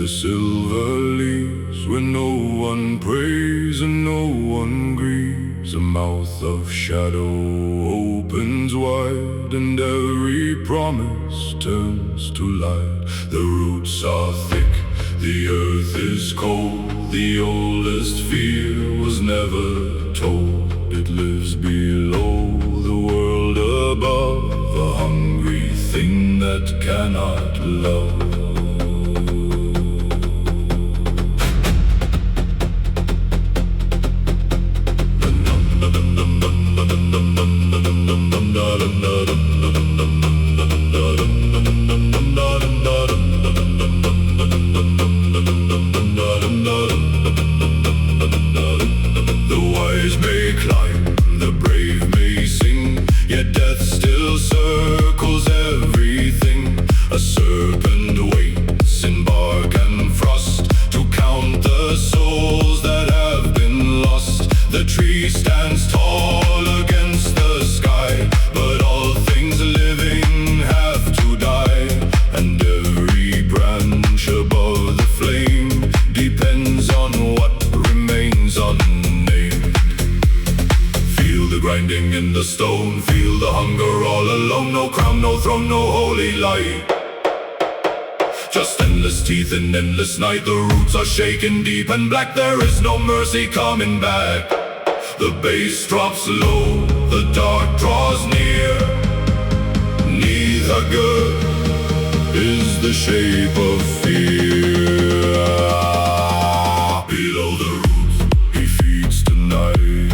silver leaves, where no one prays and no one grieves. A mouth of shadow opens wide, and every promise turns to light. The roots are thick, the earth is cold. The oldest fear was never told. It lives below, the world above, a hungry thing that cannot love. The wise may climb, the brave may sing, yet death still circles everything. A serpent waits in bark and frost to count the souls that have been lost. The tree stands tall against the sky, but all things living have to die. And every branch above the flame depends on what remains unnamed. Feel the grinding in the stone, feel the hunger all alone. No crown, no throne, no holy light, just endless teeth in endless night. The roots are shaken deep and black, there is no mercy coming back. The bass drops low, the dark draws near. Neither good is the shape of fear. Below the roots, he feeds tonight.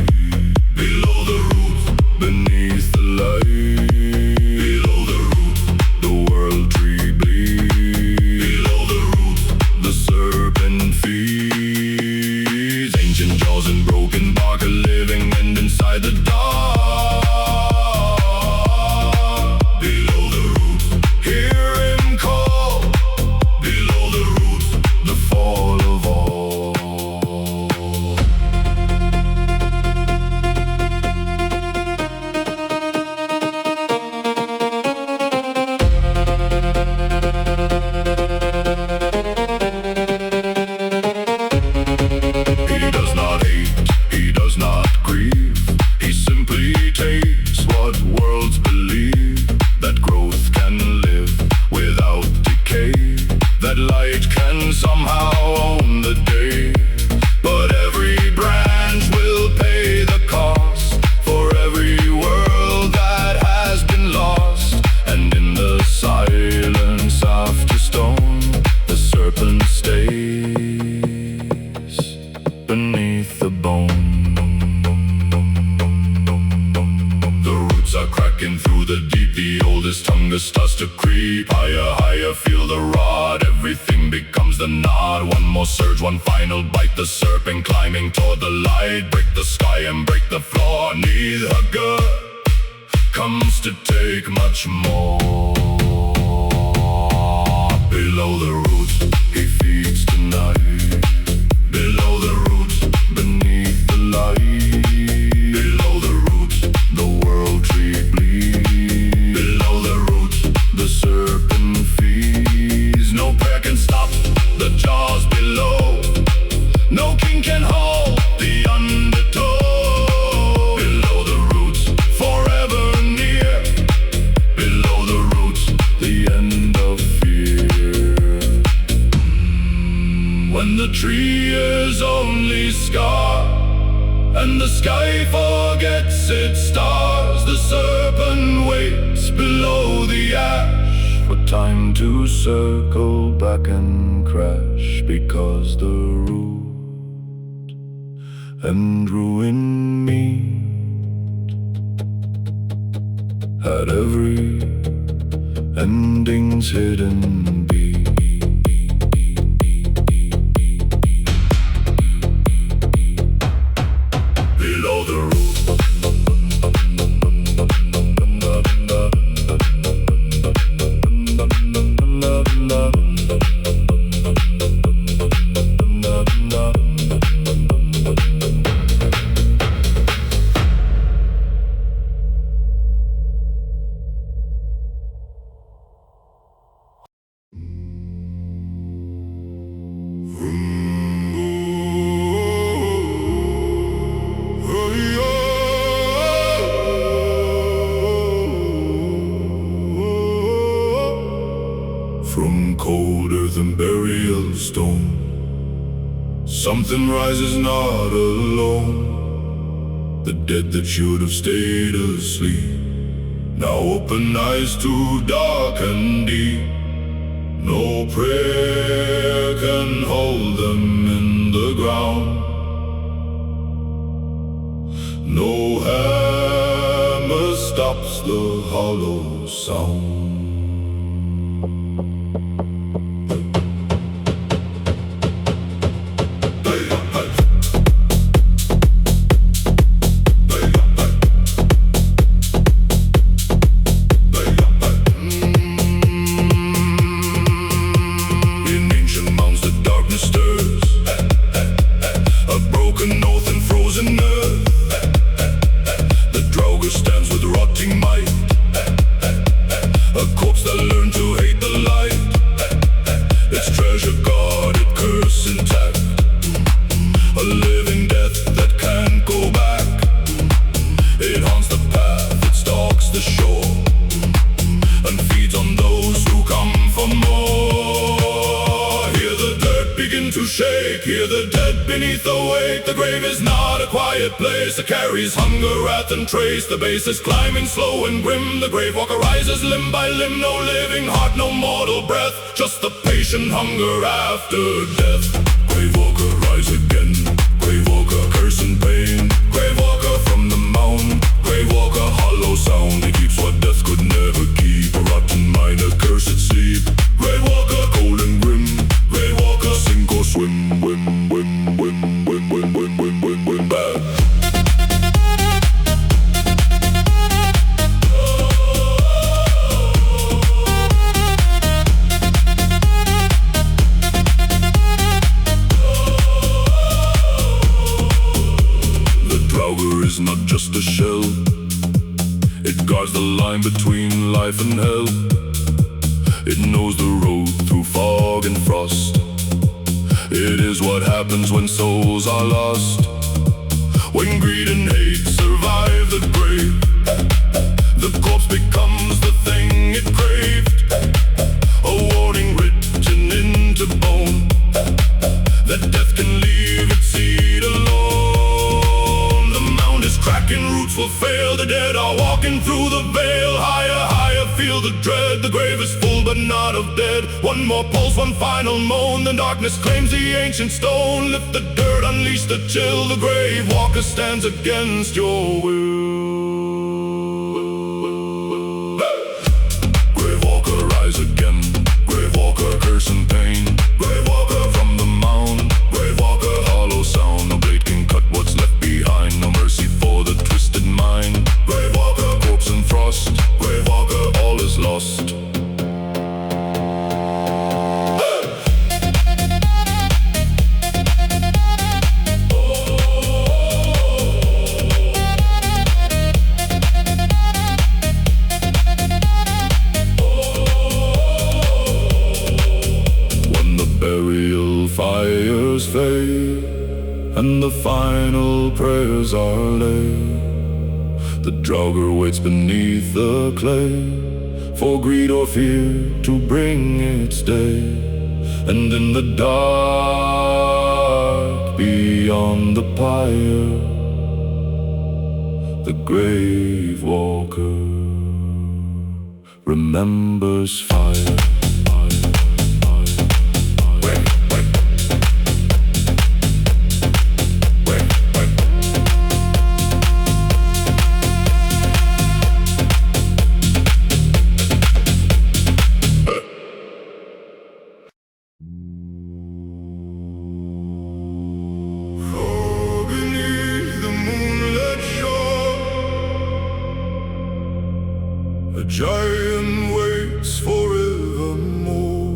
Below the roots, beneath the light. Below the roots, the world tree bleeds. Below the roots, the serpent feeds. Ancient jaws and broken bark are living, and inside the dark. Below the roots, hear him call. Below the roots, the fall of all. He does not hate, he does not grieve. He simply takes what worlds believe. That growth can live without decay. That light can somehow own the day. But every branch will pay the cost for every world that has been lost. And in the silence after stone, the serpent stays beneath the bone. The roots are cracking through the deep. The oldest hunger starts to creep. Higher, higher, feel the rod. Everything becomes the knot. One more surge, one final bite. The serpent climbing toward the light. Break the sky and break the floor. Neither good comes to take much more. Below the roots, he feeds tonight. Below the roots, beneath the light. Below the roots, the world tree bleeds. Below the roots, the serpent feeds. No prayer can stop the jaws below. No king can hold the undertow. Below the roots, forever near. Below the roots, the end of fear. When the tree is only scar, and the sky forgets its stars, the serpent waits below the ash for time to circle back and crash. Because the root and ruin meet at every ending's hidden beat. Below the roof. Something rises not alone. The dead that should have stayed asleep now open eyes too dark and deep. No prayer can hold them in the ground. No hammer stops the hollow sound. Hear the dead beneath the weight. The grave is not a quiet place. It carries hunger, wrath, and trace. The base is climbing slow and grim. The Gravewalker rises limb by limb. No living heart, no mortal breath. Just the patient hunger after death. Gravewalker, rise again. Gravewalker, curse and pain. Gravewalker from the mound. Gravewalker, hollow sound. He keeps what death could never keep. A rotten mind, a cursed sleep. Gravewalker, cold and grim. Gravewalker, sink or swim. Bad. The Draugr is not just a shell. It guards the line between life and hell. It knows the road through fog and frost. It is what happens when souls are lost. When greed and hate survive the grave, the corpse becomes the thing it craved. A warning written into bone, that death can leave its seed alone. The mound is cracking, roots will fail. The dead are walking through the veil. Higher, higher, feel the dread. The grave is full but not of dead. One more pulse, one final moan. Then darkness claims the ancient stone. Lift the dirt, unleash the chill. The Gravewalker stands against your will. Gravewalker, rise again. Gravewalker, curse and pain. Gravewalker from the mound. Gravewalker, hollow sound. No blade can cut what's left behind. No mercy for the twisted mind. Gravewalker, corpse and frost. Gravewalker, all is lost. Fires fade, and the final prayers are laid. The Draugr waits beneath the clay, for greed or fear to bring its day. And in the dark, beyond the pyre, the Gravewalker remembers fire. A giant waits forevermore.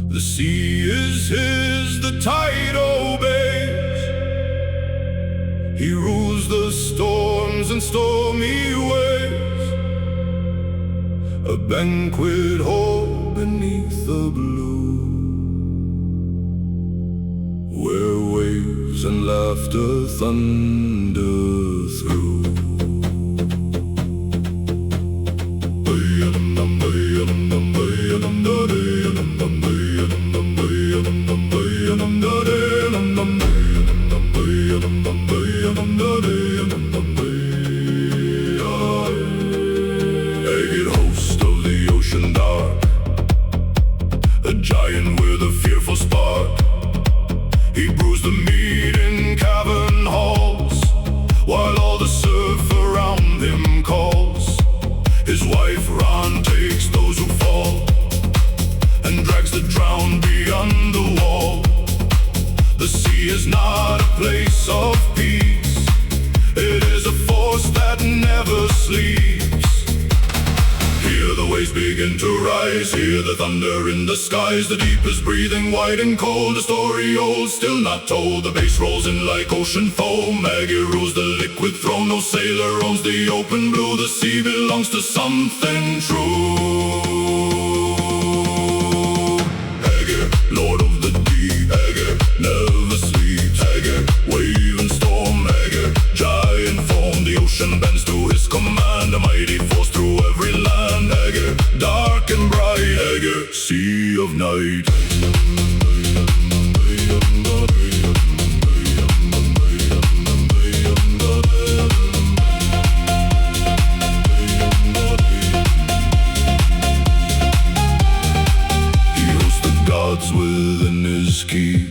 The sea is his, the tide obeys. He rules the storms and stormy waves. A banquet hall beneath the blue, where waves and laughter thunder through. begin to rise. Hear the thunder in the skies. The deep is breathing wide and cold. A story old, still not told. The bass rolls in like ocean foam. Maggie rules the liquid throne. No sailor owns the open blue. The sea belongs to something true. Haggard, Lord of the deep. Haggard, never sleeps. Haggard, wave and storm. Haggard, giant form. The ocean bends to his command. A mighty force through every land. Haggard, dark and bright. Haggard, sea of night. Within his keep,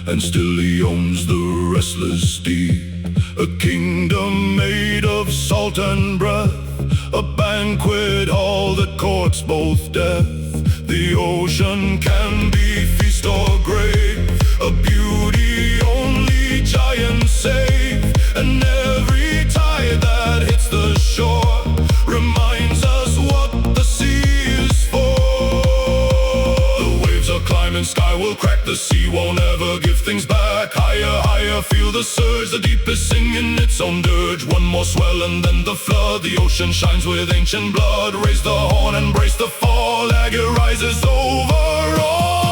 and still he owns the restless deep. A kingdom made of salt and breath, a banquet hall that courts both death. The ocean can be feast or grave, a beauty only giants save. And every tide that hits the shore reminds us what the sea is for. And sky will crack, the sea won't ever give things back. Higher, higher, feel the surge, the deep is singing its own dirge. One more swell and then the flood, the ocean shines with ancient blood. Raise the horn and brace the fall, Agate rises over all.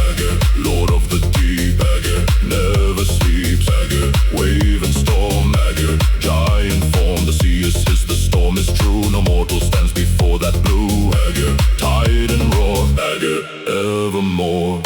Agate, Lord of the deep. Agate, never sleeps. Agate, wave and storm. Agate, giant form. The sea is his, the storm is true. No mortal stands before that blue. Agate, tide and roar. Agate, evermore.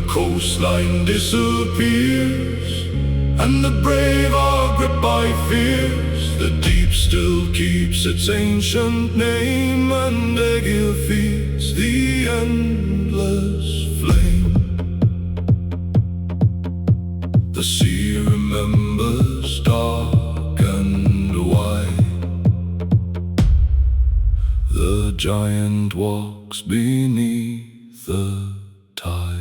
Coastline disappears, and the brave are gripped by fears. The deep still keeps its ancient name, and Egil feeds the endless flame. The sea remembers dark and wide. The giant walks beneath the tide.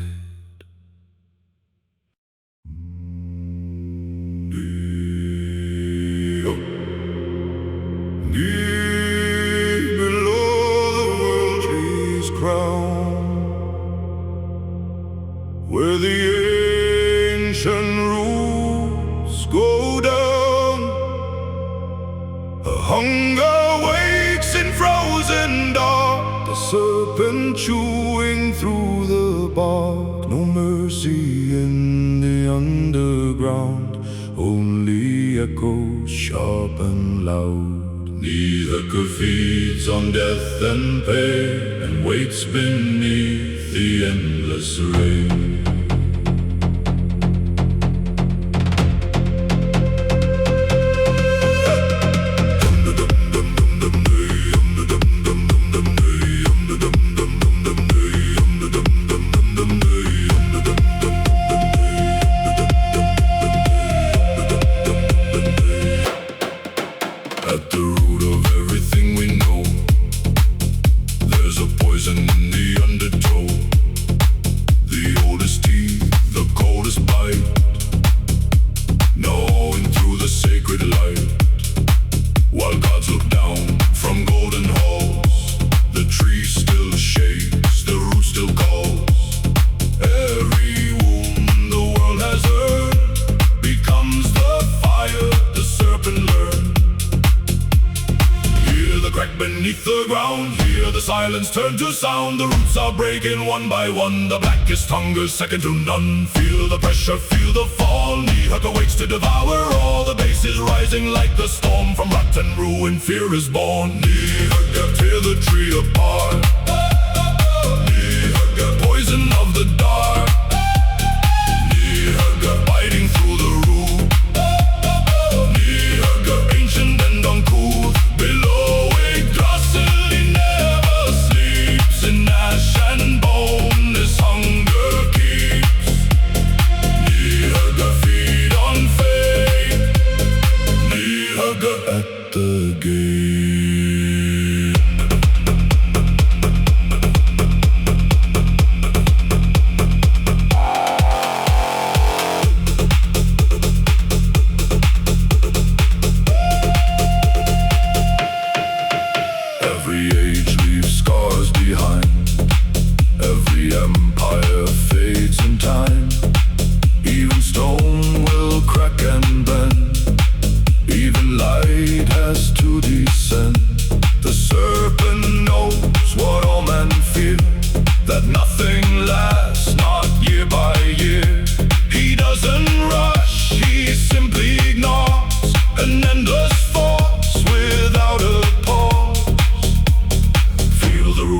Where the ancient roots go down, a hunger wakes in frozen dark. The serpent chewing through the bark. No mercy in the underground, only echoes sharp and loud. Neither feeds on death and pain, and waits beneath the endless rain. At the root of everything we know, there's a poison in the undertow. The oldest teeth, the coldest bite, gnawing through the sacred light. While gods look down from golden halls, the tree still shakes, the root still calls. Every wound the world has earned becomes the fire the serpent learned. The crack beneath the ground, hear the silence turn to sound. The roots are breaking one by one, the blackest hunger's second to none. Feel the pressure, feel the fall, Nihaka waits to devour all. The base is rising like the storm, from rot and ruin fear is born. Nihaka, tear the tree apart. Nihaka, poison of the dark. Nihaka, biting through the root. Nihaka, ancient and uncouth, below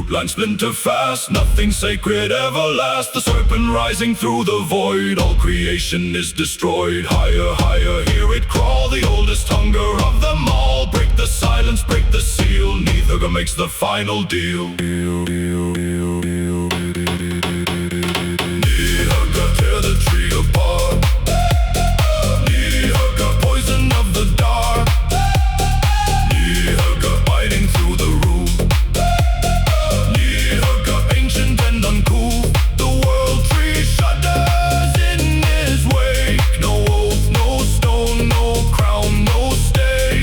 Lines splinter fast, nothing sacred ever lasts. The serpent rising through the void, all creation is destroyed. Higher, higher, hear it crawl, the oldest hunger of them all. Break the silence, break the seal, neither makes the final deal. Tear the tree apart. Poison of the dark. Biting through the roof. Ancient and uncool. The world tree shudders in his wake. No oath, no stone, no crown, no stay.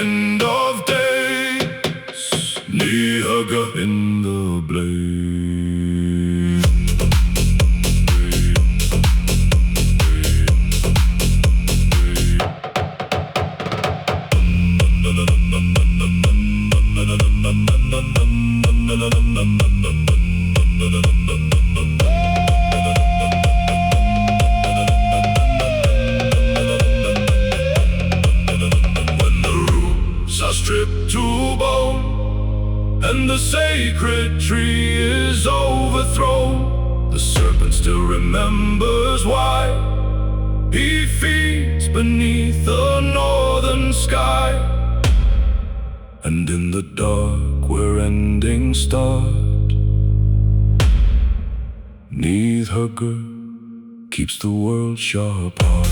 End of days. In the blaze. When the roots are stripped to bone and the sacred tree is overthrown, the serpent still remembers why he feeds beneath the northern sky. And in the dark where endings start, Neathhugger keeps the world sharp apart.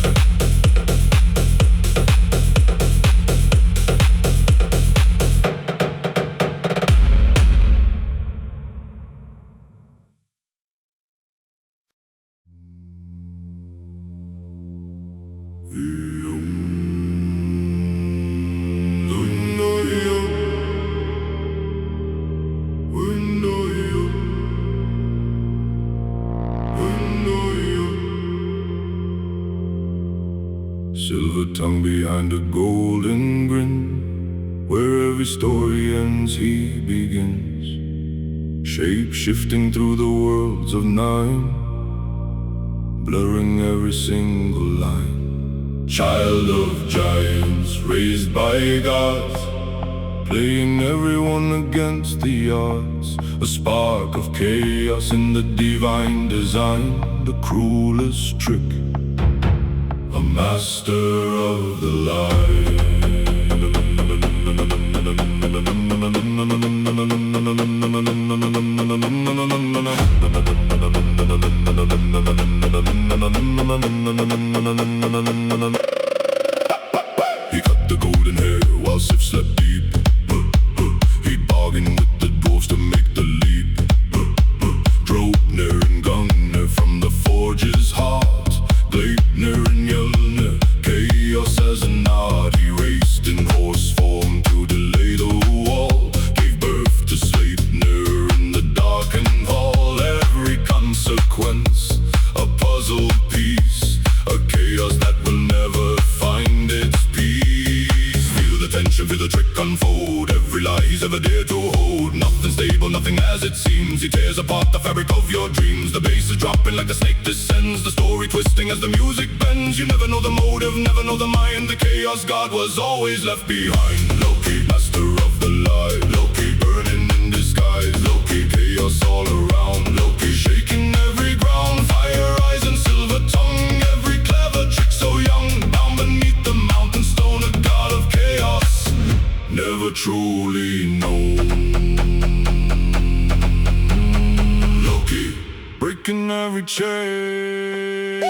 Silver tongue behind a golden grin, where every story ends he begins, shape-shifting through the worlds of nine, blurring every single line. Child of giants, raised by gods, playing everyone against the odds. A spark of chaos in the divine design, the cruelest trick, a master of the light. He cut the golden hair while Sif slept deep. He bargained with the dwarves to make the leap. Dropner and Gungnir from the forge's heart, Gleipnir and Mjolnir, chaos as a nod. He raced in horse form to delay the wall, gave birth to Sleipnir in the darkened hall. Every consequence, a puzzle piece, a chaos that will never find its peace. Feel the tension, feel the trick unfold, every lie he's ever dared to hold. Nothing stable, nothing as it seems. He tears apart the fabric of your dreams. The bass is dropping like the snake descends, the story twisting as the music bends. You never know the motive, never know the mind. The chaos god was always left behind. Loki, master of the light. Loki, burning in disguise. Loki, chaos all around. Loki, shaking every ground. Fire eyes and silver tongue, every clever trick so young. Bound beneath the mountain stone, a god of chaos, never truly known. Loki, breaking every chain.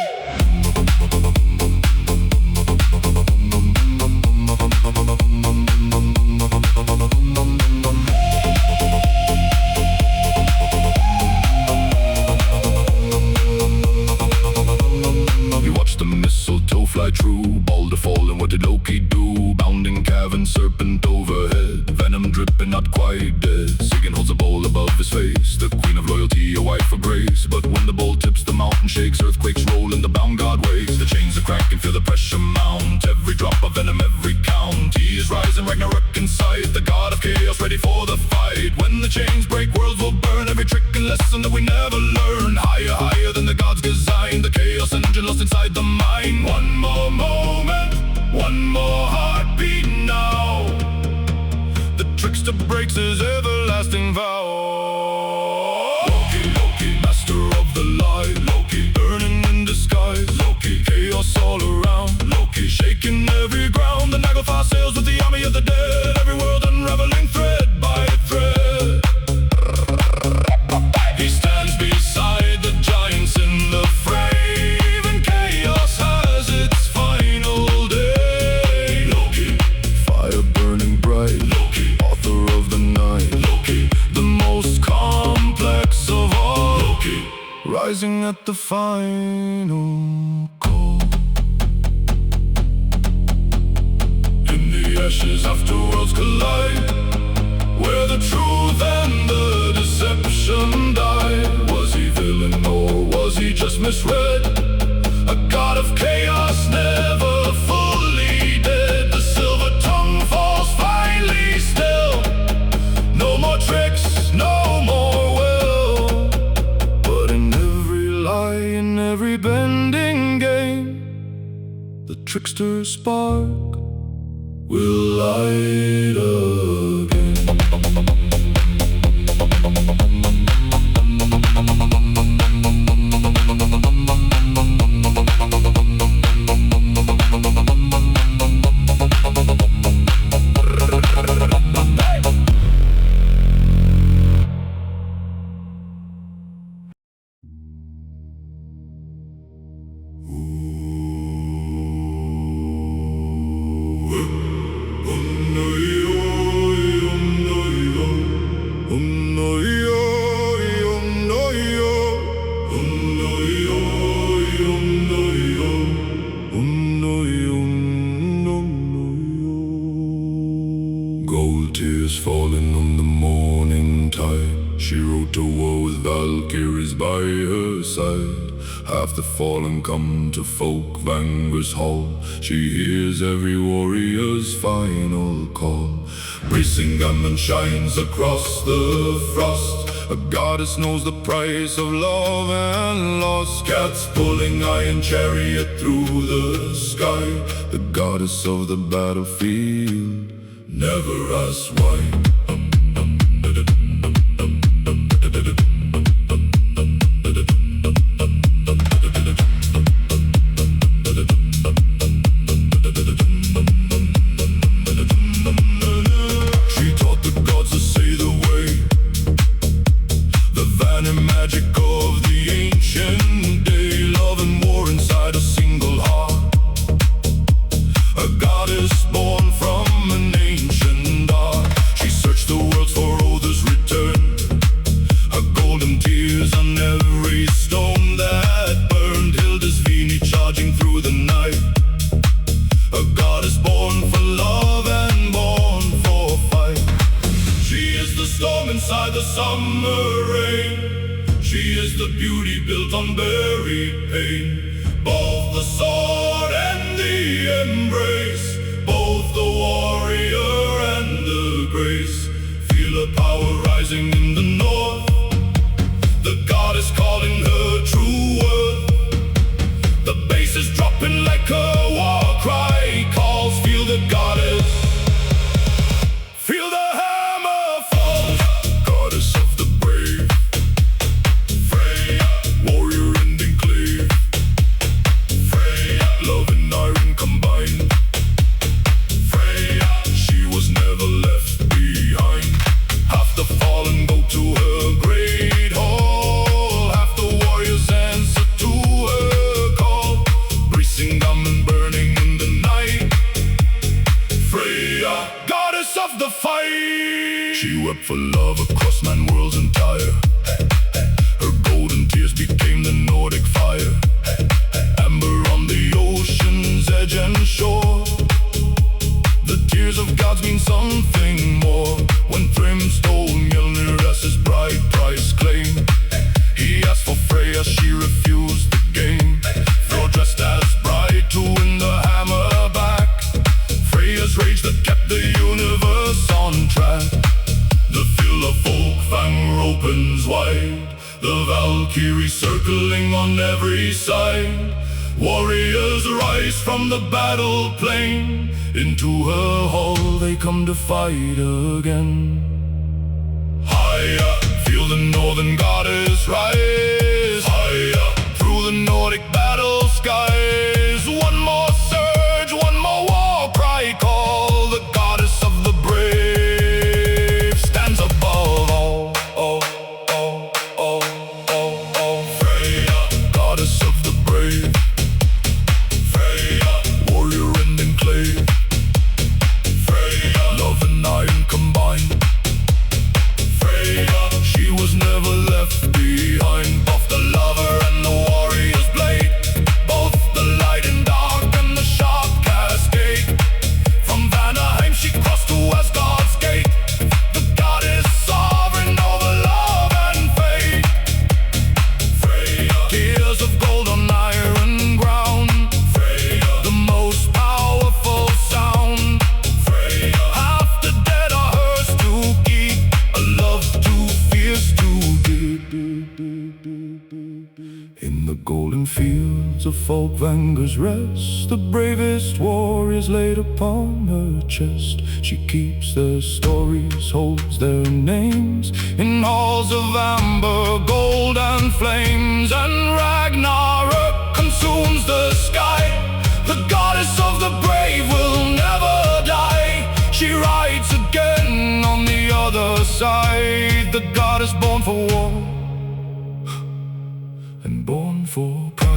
We watched the mistletoe fly true, Balder fall, and what did Loki do? Bounding cavern, serpent overhead, venom dripping, not quite dead. Sigyn holds a bowl above his face, the queen of loyalty, a wife for grace. But when the bowl tips, the mountain shakes, earthquakes roll, and the bound god wakes. The chains are cracking, feel the pressure mount, every drop of venom, every count. He is rising, Ragnarok in sight, the god of chaos, ready for the fight. When the chains break, worlds will burn, every trick and lesson that we never learn. Higher, higher than the god's design, the chaos engine lost inside the mind. One more moment, one more heartbeat now. The trickster breaks his chaos all around. Loki shaking every ground. The Naglfar sails with the army of the dead. Every world unraveling thread by thread. He stands beside the giants in the fray. Even chaos has its final day. Loki, fire burning bright. Loki, author of the night. Loki, the most complex of all. Loki, rising at the final call. In the ashes after worlds collide, where the truth and the deception died. Was he villain or was he just misread? A god of chaos never fully dead. The silver tongue falls finally still. No more tricks, no more will. But in every lie, in every bending game, the trickster's spark will light again. Gold tears falling on the morning tide. She wrote a war with Valkyries by her side. Half the fallen come to folk Vanguard's hall. She hears every warrior's final call. Bracing gunman shines across the frost. A goddess knows the price of love and loss. Cats pulling iron chariot through the sky. The goddess of the battlefield never asks why. She taught the gods to say the way, the vanished magic of the ancient day. Love and war inside a single heart. A goddess born from an ancient art. She searched the world for Odin's return. Her golden tears on every stone that burned. Hilda's Vini charging through the night. A goddess born for love and born for fight. She is the storm inside the summer rain. She is the beauty built on buried pain. Both the sword and the embrace, both the warrior and the grace. Feel her power rising in the north. The goddess calling her true worth. The bass is dropping like a war cry calls. Feel the goddess, feel the hammer falls. Goddess of the brave, Freya, warrior and enclave. Freya, love and iron combined. Freya, she was never left behind. Half the fallen go to her great hall. Half the warriors answer to her call. Bracing gum and burning in the night. Freya, goddess of the fight. She wept for love across 9 worlds entire. Her golden tears became the Nordic fire. Amber on the ocean's edge and shore. The tears of gods mean something more. When Thrym stole Mjolnir as his bride price claim, he asked for Freya, she refused the game. Thor dressed as bride to win the hammer back. Freya's rage that kept the universe on track. The field of Folkvang opens wide. The Valkyries circling on every side. Warriors rise from the battle plain. Into her hall they come to fight again. Higher, feel the northern goddess rise. Higher, through the Nordic battle skies. folk vanguards rest. The bravest warriors laid upon her chest. She keeps their stories, holds their names in halls of amber, gold and flames. And Ragnarok consumes the sky. The goddess of the brave will never die. She rides again on the other side. The goddess born for war and born for pride.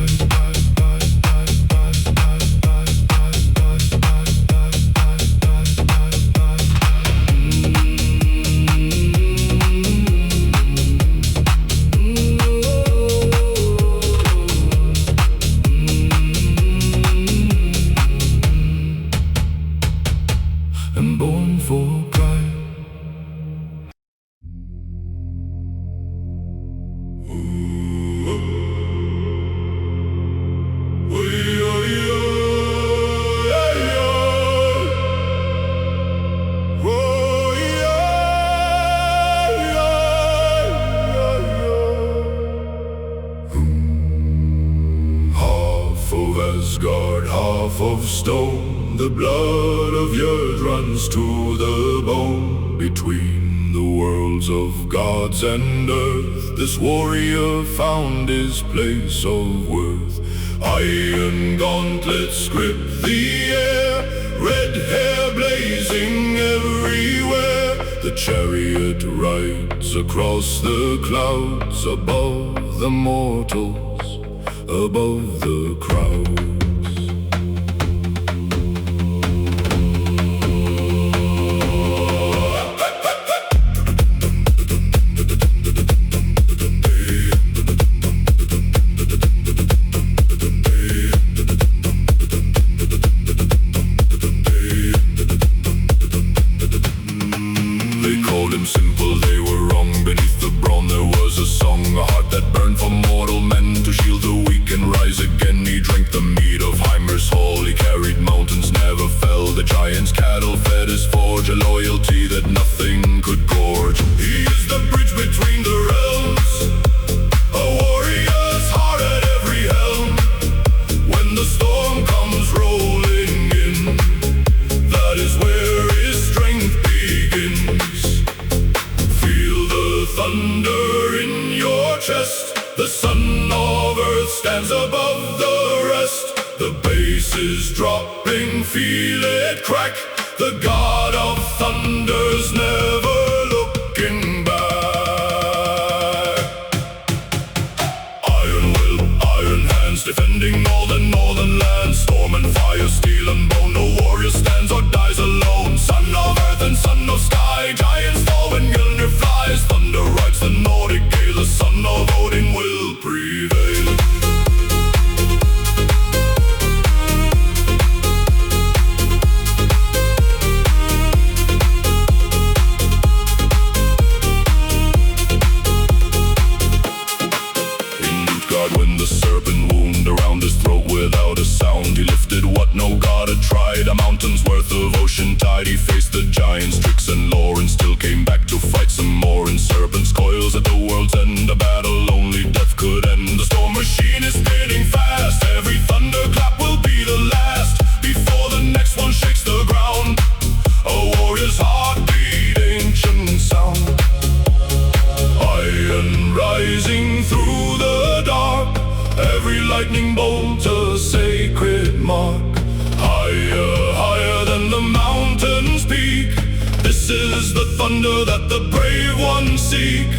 Half of stone, the blood of Jörd runs to the bone. Between the worlds of gods and earth, this warrior found his place of worth. Iron gauntlets grip the air, red hair blazing everywhere. The chariot rides across the clouds, above the mortals, above the crowds. The son of earth stands above the rest. The bass is dropping, feel it crack. The god of thunder's never looking back. Iron will, iron hands, defending all the northern lands. Storm and fire, steel and bone, no warrior stands or dies alone. Son of earth and son of sky, giants fall when Mjolnir flies. Thunder rides the Nordic gale, the son of Odin will prevail. When the serpent wound around his throat without a sound, he lifted what no god had tried, a mountain's worth of ocean tide. He faced the giants' tricks and lore and still came back to fight some more. In serpent's coils at the world's end, a battle only death could end. The storm machine is spinning fast, every thunderclap will be the last, before the next one shakes the ground. A warrior's heartbeat, ancient sound. Iron rising through the dark, every lightning bolt a sacred mark. Higher, higher than the mountain's peak, this is the thunder that the brave ones seek.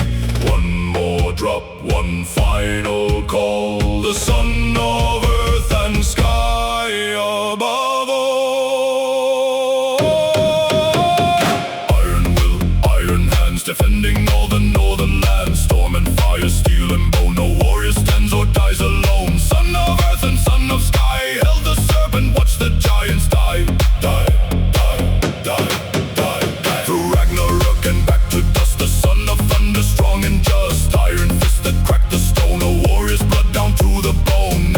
One more drop, one final call, the son of earth and sky above all. Iron will, iron hands, defending all the northern lands. Storm and fire, steel and bone, no warrior stands or dies alone. Son of earth and son of sky, held the serpent, watch the giants die. Die, die, die, die, die. Through Ragnarok and back to dust, the son of thunder, strong and just. Iron fist that cracked the stone, a warrior's blood down to the bone.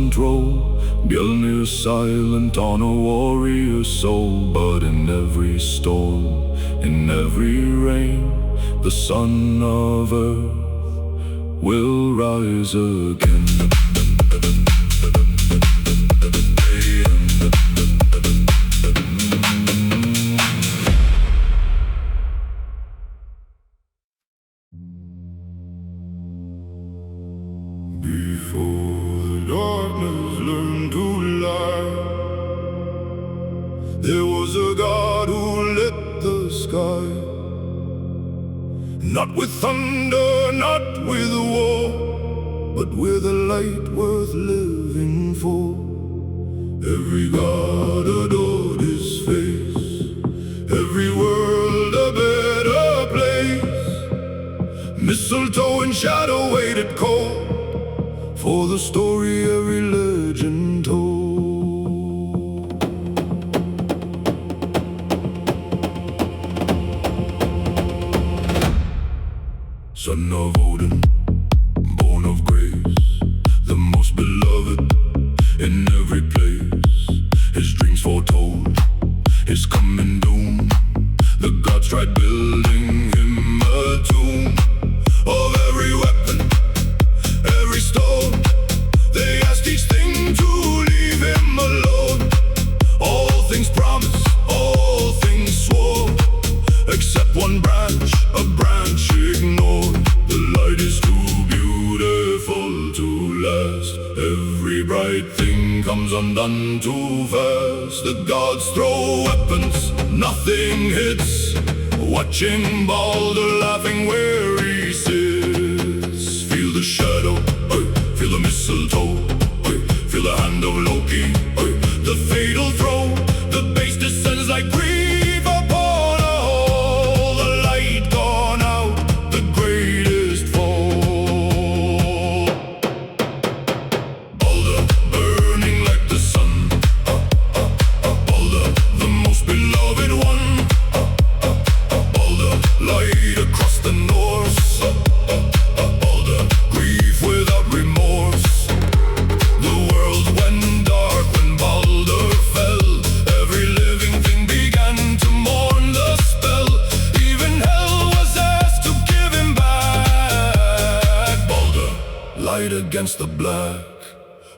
control. Mjolnir silent on a warrior soul. But in every storm, in every rain, the son of Earth will rise again. Before the darkness learned to lie, there was a God who lit the sky. Not with thunder, not with war, but with a light worth living for. Every God adored his face, every world a better place. Mistletoe and shadow waited cold for the story every legend told. Son of Odin, born of grace, the most beloved in every place. His dreams foretold his coming doom. The gods tried building him a tomb of every weapon, every stone. They asked each thing to leave him alone. All things promised, all things swore, except one branch, a branch ignored. The light is too beautiful to last. Every bright thing comes undone too fast. The gods throw weapons, nothing hits. Watching Balder laughing where he sits. Feel the shadow, feel the mistletoe, feel the hand of Loki, the fatal throw. The base descends like grief upon a whole. The light gone out, the greatest fall. Balder, burning like the sun. Balder, the most beloved one. Balder, light across the Norse. Balder, grief without remorse. The world went dark when Balder fell. Every living thing began to mourn the spell. Even hell was asked to give him back. Balder, light against the black.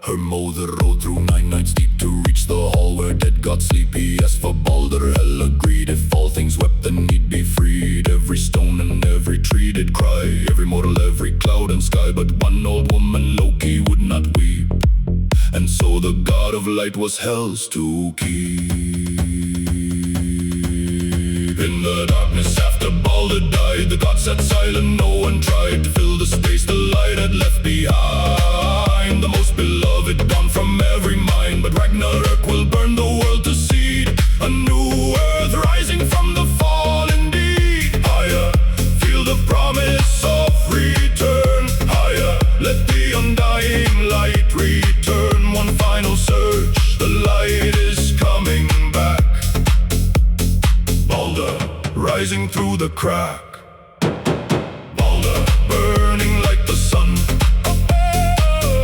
Her mother rode through 9 nights deep to reach the hall where dead gods sleep. He asked for Balder, hell agreed. If all things wept, then he'd be freed. Every stone and every tree did cry, every mortal, every cloud and sky. But one old woman, Loki, would not weep, and so the god of light was hell's to keep. In the darkness after Balder died, the gods sat silent, no one tried to fill the space the light had left behind. The most beloved gone from every mind, but Ragnarok will burn the world to seed. A new earth rising from the fall indeed. Higher, feel the promise of return. Higher, let the undying light return. One final search, the light is coming back. Balder, rising through the crack. Balder, burning like the sun.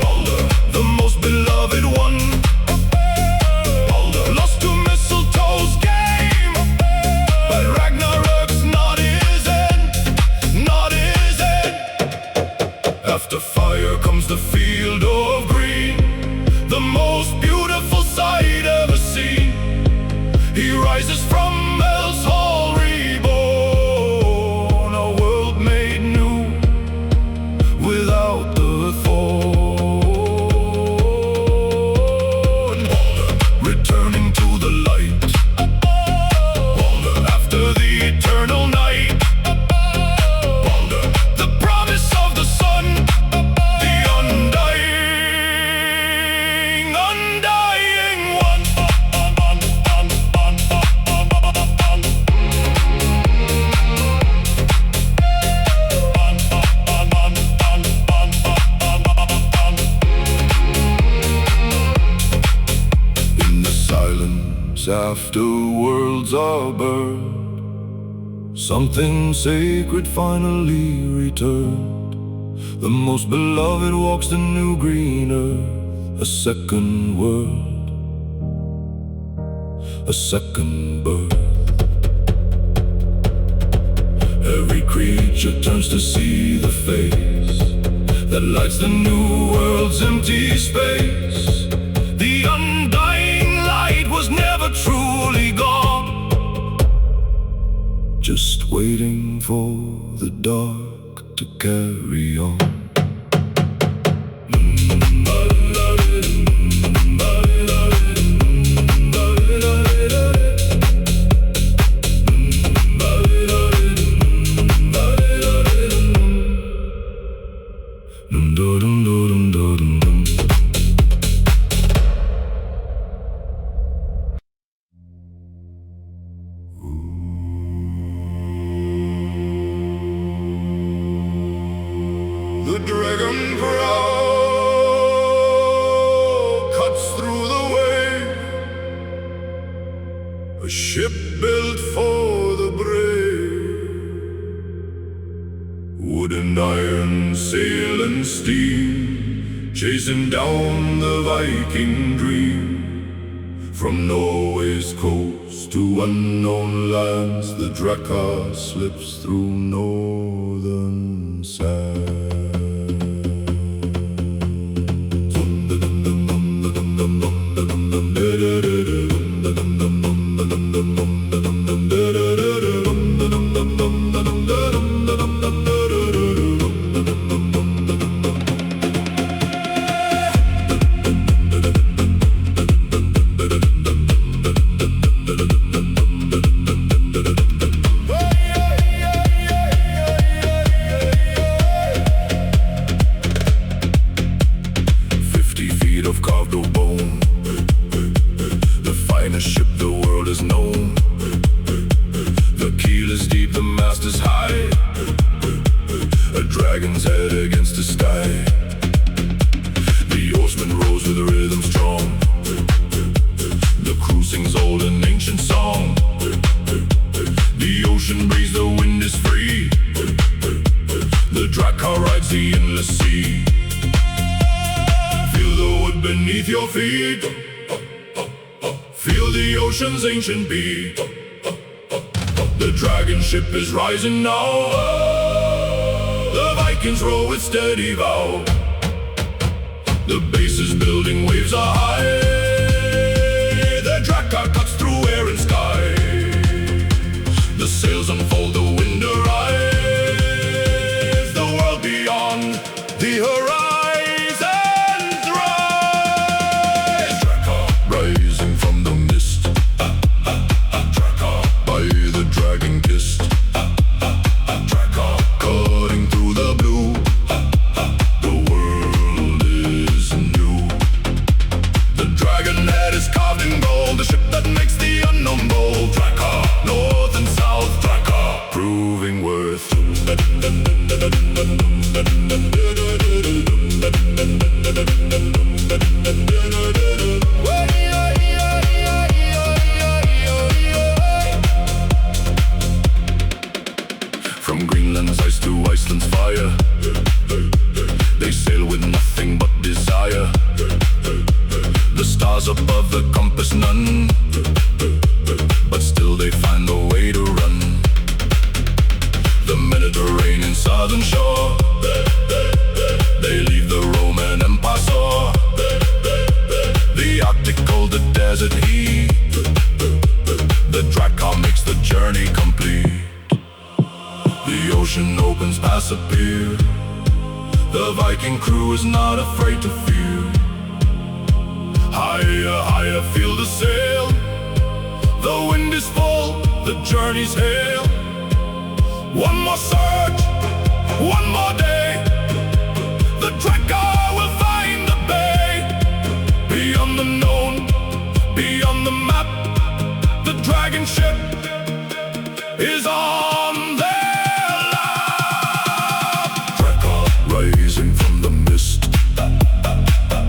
Balder, the most beloved one. Balder, lost to mistletoe's game, but Ragnarok's not his end, not his end. After fire comes the field of green, the most beautiful sight ever seen. He rises from hell's hall reborn, a world made new without the thorn. Balder, returning to the light. Balder, after the eternal night. Balder, the promise of the sun, the undying one. In the silence after worlds are burned, something sacred finally returned. The most beloved walks the new green earth. A second world, a second birth. Every creature turns to see the face that lights the new world's empty space. The undying light was never truly gone, just waiting for the dark to carry on. The dragon prow cuts through the wave, a ship built for the brave. Wood and iron, sail and steam, chasing down the Viking dream. From Norway's coast to unknown lands, the Dracar slips through northern sands. The Dracar rides the endless sea. Feel the wood beneath your feet. Feel the ocean's ancient beat. The dragon ship is rising now. The Vikings row with steady vow. The base is building, waves are high. The Dracar cuts through air and sky. The sails unfold, the wind arrives. The world beyond the horizon thrives. Dracar rising from the mist. Dracar by the dragon kissed. Dracar cutting through the blue. The world is new. The dragon head is carved in gold. The ship that makes the unknown bold. Dracar, north and south. Dracar, proving worth. From Greenland's ice to Iceland's fire, they sail with nothing but desire. The stars above the compass none, but still they find a way to run. The Mediterranean southern shore, they leave the Roman Empire sore. The Arctic cold, the desert heat, the Dracar makes the journey complete. The ocean opens, paths appear. The Viking crew is not afraid to fear. Higher, higher, feel the sail. The wind is full, the journey's hail. One more search, one more day. The Dracar will find the bay. Beyond the known, beyond the map, the dragon ship is on their lap. Dracar rising from the mist.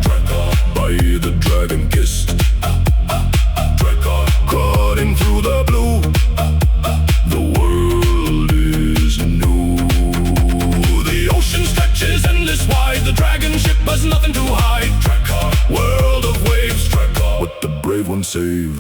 Dracar by the dragon kissed. Dracar cutting through the blue. The world is new. The ocean stretches endless wide. The dragon ship has nothing to hide. Dracar save.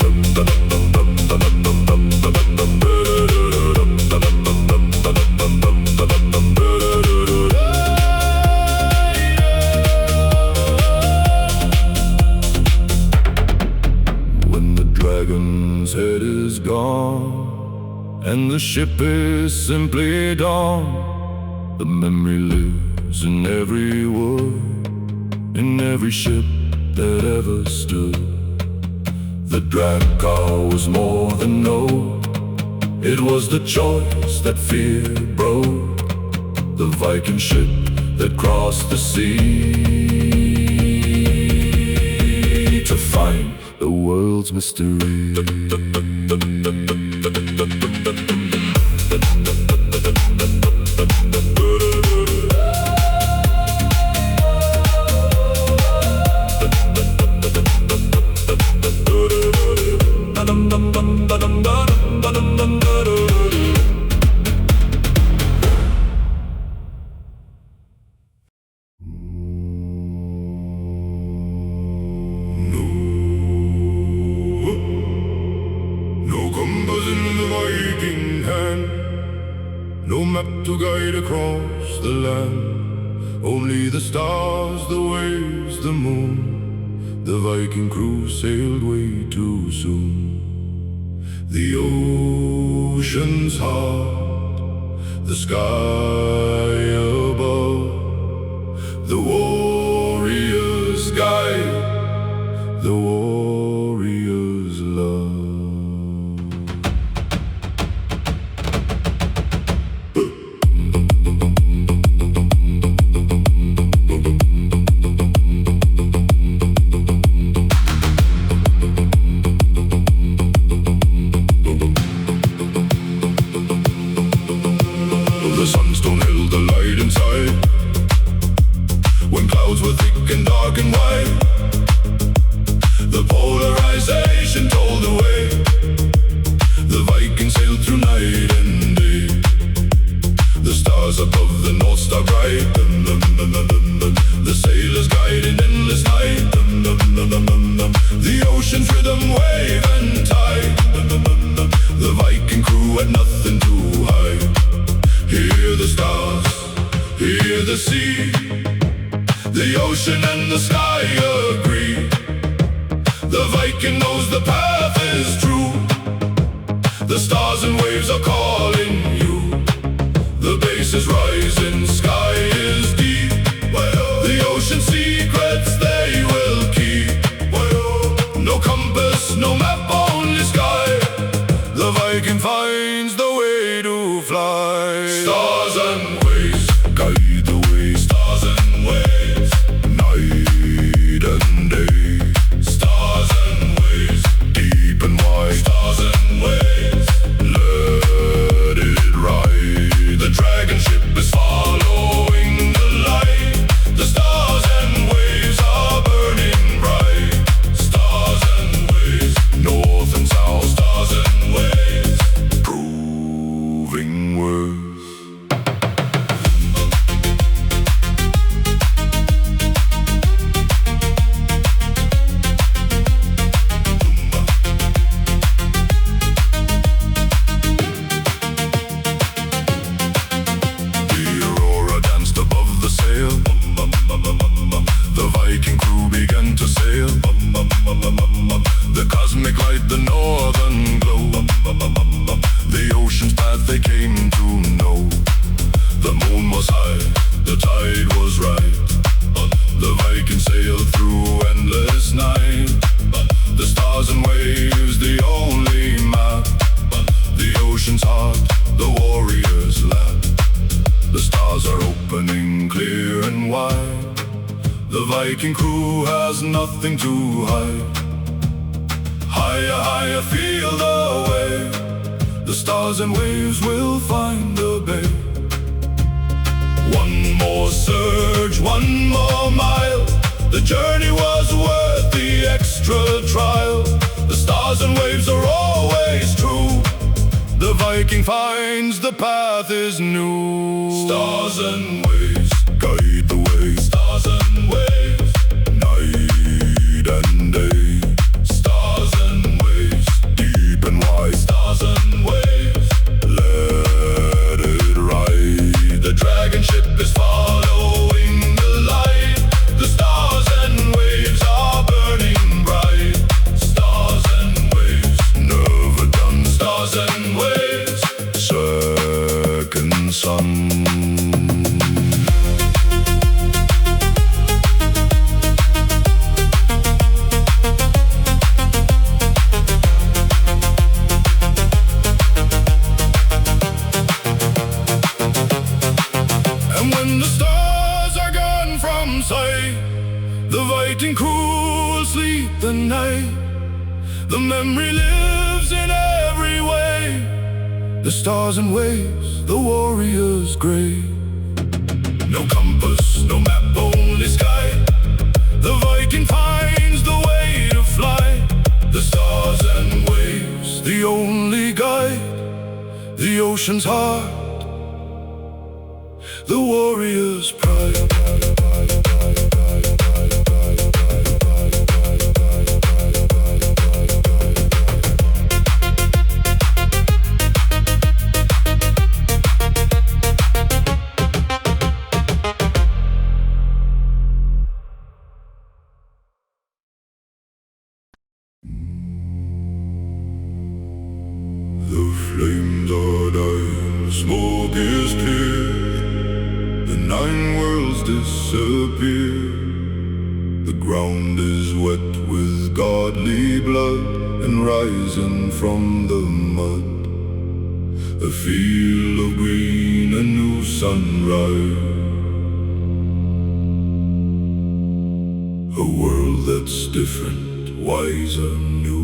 When the dragon's head is gone and the ship is simply dawn, the memory lives in every word, in every ship that ever stood. The Dracar was more than no, it was the choice that fear broke. The Viking ship that crossed the sea to find the world's mystery. No map to guide across the land, only the stars, the waves, the moon. The Viking crew sailed way too soon. The ocean's heart, the sky above, the warrior's guide, the warrior's love. The sunstone held the light inside, when clouds were thick and dark and wide. The polarization told the way. The Vikings sailed through night and day. The stars above the North Star bright. The sailors guide in endless night. The ocean's rhythm wave and tide. The Viking crew had nothing to hide. Hear the stars, hear the sea, the ocean and the sky agree. The Viking knows the path is true. The stars and waves are calling you. The base is rising, sky is deep. The ocean secrets they will keep. No compass, no map, only sky. The Viking finds the way to fly. Stars and waves guide the way. Stars and waves, night and day. Stars and waves, deep and wide. Stars and waves, let it ride. The dragon ship is following the light. The stars and waves are burning bright. Stars and waves, north and south. Stars and waves, proving worth. The aurora danced above the sail. The Viking crew began to sail. The cosmic light, the northern glow. The ocean's path they came to know. The moon was high, the tide was right. The Viking sailed through endless night. The stars and waves, the only map. The ocean's heart, the warrior's lap. The stars are opening clear and wide. The Viking crew has nothing to hide. Higher, higher, feel the way. The stars and waves will find the bay. One more surge, one more mile. The journey was worth the extra trial. The stars and waves are always true. The Viking finds the path is new. Stars and waves guide the way. Stars and waves, night and day. Stars and waves. The memory lives in every way. The stars and waves, the warrior's grave. No compass, no map, only sky. The Viking finds the way to fly. The stars and waves, the only guide. The ocean's heart, the warrior's pride. The flames are dying, smoke is clear. The 9 worlds disappear. The ground is wet with godly blood and rising from the mud. A field of green, a new sunrise. A world that's different, wiser, new.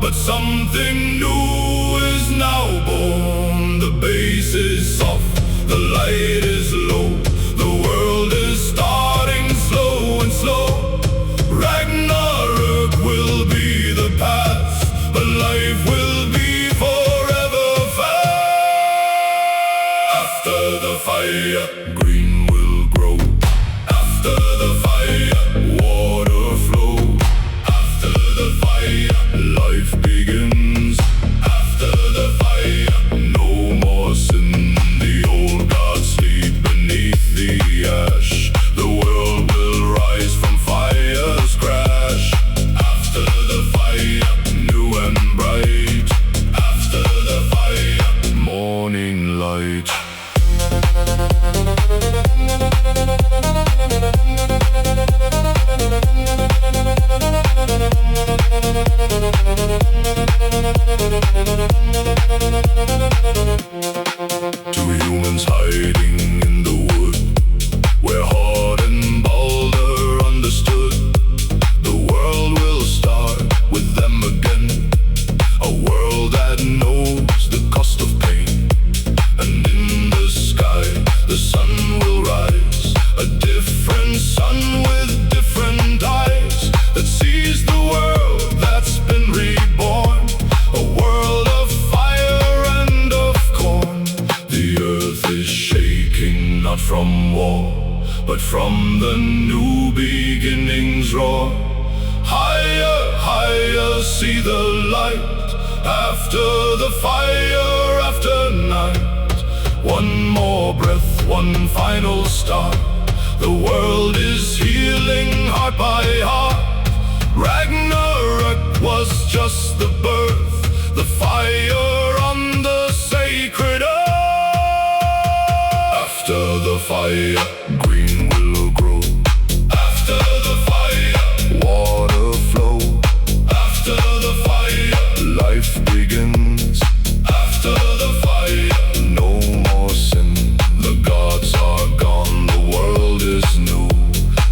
But something new is now born. The bass is soft, the light is low. The world is starting slow and slow. Ragnarok will be the past, but life will be forever fast. After the fire, green will grow. After the fire, water flow. After the fire, life begins. After the fire, no more sin. The old gods sleep beneath the ash. The world will rise from fire's crash. After the fire, new and bright. After the fire, morning light. Two humans hiding in the wood, where Hord and Balder understood. The world will start with them again, a world that knows the cost of pain. And in the sky, the sun will rise, a different sun with different eyes, that sees the world that's been reborn, a world of fire and of corn. The earth is shaking, not from war, but from the new beginnings roar. Higher, higher, see the light. After the fire, after night. One more breath, one final start. The world is healing heart by heart. Ragnarok was just the birth, the fire on the sacred earth. After the fire, green will grow. After the fire, water flow. After the fire, life begins. After the fire, no more sin. The gods are gone, the world is new.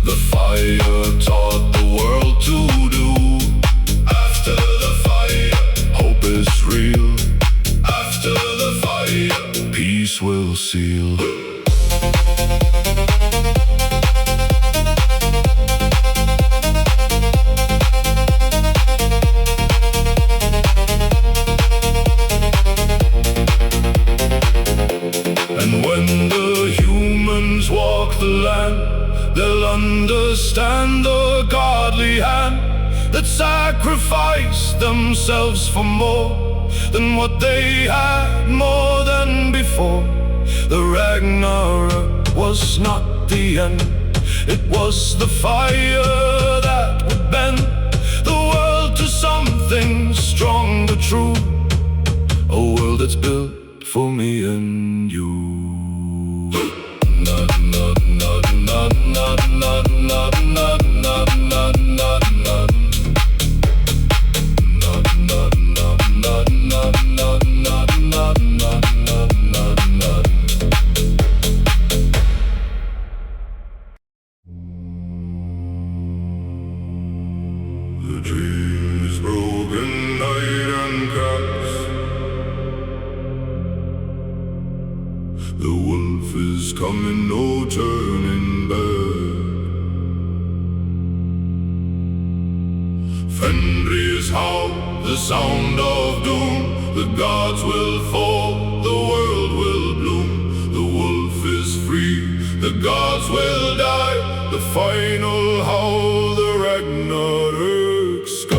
The fire taught the world to do. After the fire, hope is real. After the fire, peace will seal. understand the godly hand that sacrificed themselves for more than what they had, more than before. The Ragnarok was not the end, it was the fire that would bend the world to something stronger, true. A world that's built for me and you. The dream is broken, night and cracks. The wolf is coming, no turning back. Fenrir's howl, the sound of doom. The gods will fall, the world will bloom. The wolf is free, the gods will die. The final howl, the Ragnarok sky.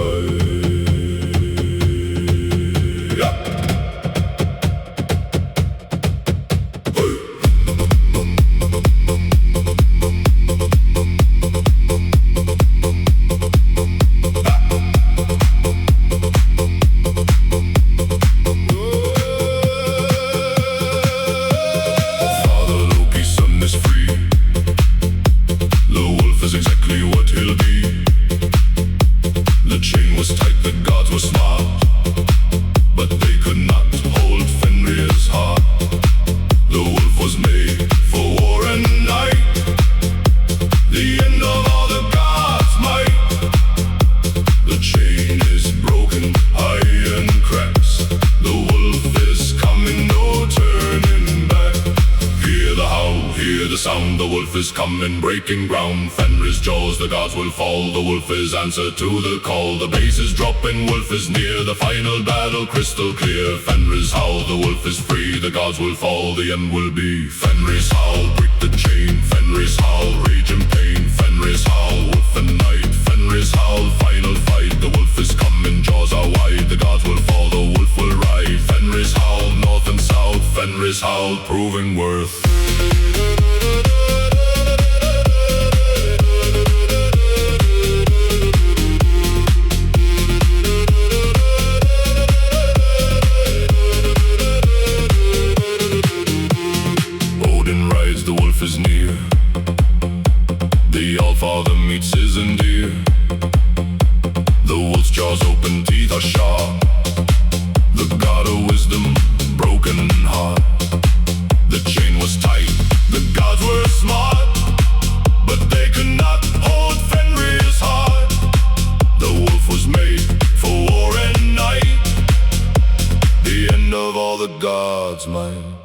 Exactly what he'll be. The chain was tight, the gods were smart, but they could not hold Fenrir's heart. The wolf was made for war and night, the end of all the gods' might. The chain is broken, iron cracks. The wolf is coming, no turning back. Hear the howl, hear the sound, the wolf is coming, breaking ground. Fenrir's jaws, the gods will fall. The wolf is answer to the call. The base is dropping, wolf is near. The final battle crystal clear. Fenrir's howl, the wolf is free. The gods will fall, the end will be. Fenrir's howl, break the chain. Fenrir's howl, rage and pain. Fenrir's howl, wolf and night. Fenrir's howl, final fight. The wolf is coming, jaws are wide. The gods will fall, the wolf will ride. Fenrir's howl, north and south. Fenrir's howl, proving worth. The wolf is near. The Allfather meets his endear. The wolf's jaws open, teeth are sharp. The god of wisdom, broken heart. The chain was tight, the gods were smart, but they could not hold Fenrir's heart. The wolf was made for war and night, the end of all the gods' might.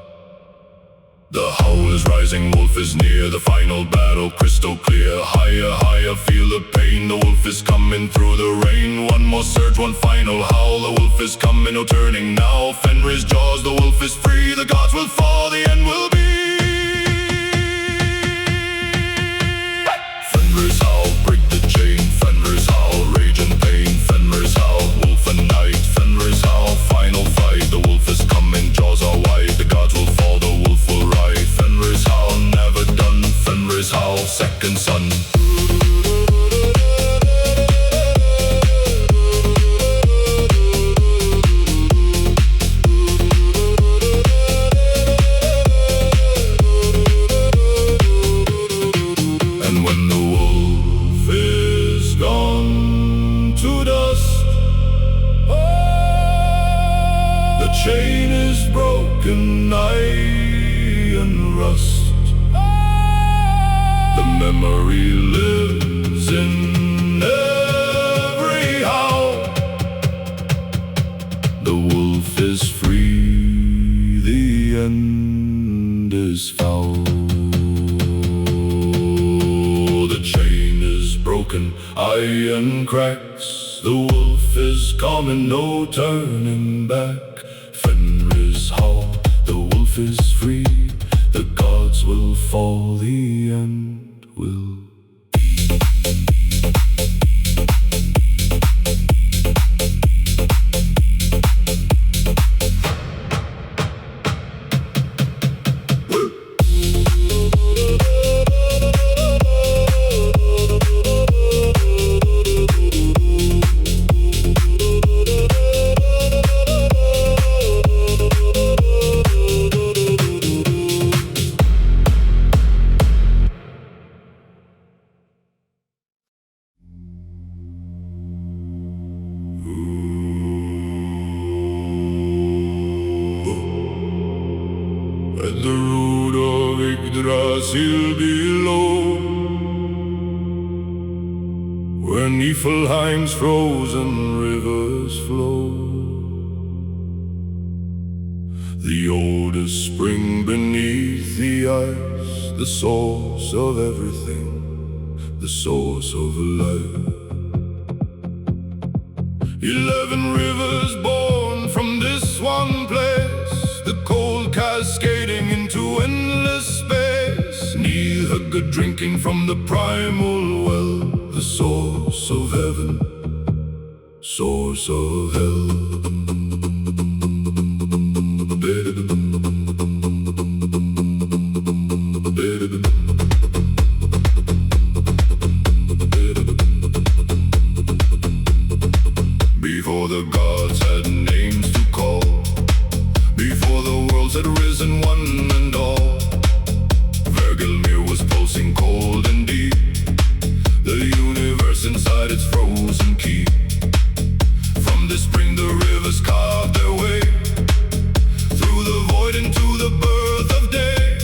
The howl is rising, wolf is near. The final battle crystal clear. Higher, higher, feel the pain. The wolf is coming through the rain. One more surge, one final howl. The wolf is coming, no turning now. Fenrir's jaws, the wolf is free. The gods will fall, the end will be. Fenrir's howl, break the chain. Fenrir's howl, rage and pain. Fenrir's howl, wolf and night. Fenrir's howl, final fight. The wolf is coming, jaws are wide. The gods will fall, the wolf will ride. Fenrir's howl, never done. Fenrir's howl, second son. And when the wolf is gone to dust, the chain is broken, iron rust. The memory lives in every howl. The wolf is free, the end is foul. The chain is broken, iron cracks. The wolf is coming, no turning back. Fenrir's howl, the wolf is free. The gods will fall, the end will seal below, where Niflheim's frozen rivers flow. The oldest spring beneath the ice, the source of everything, the source of life. 11 rivers born from this one place, the cold cascading into endless space. Nihilga drinking from the primal well, the source of heaven, source of hell. Before the gods had names to call, before the worlds had risen one and all, Hvergelmir was pulsing cold and deep, the universe inside its frozen keep. From this spring the rivers carved their way, through the void into the birth of day.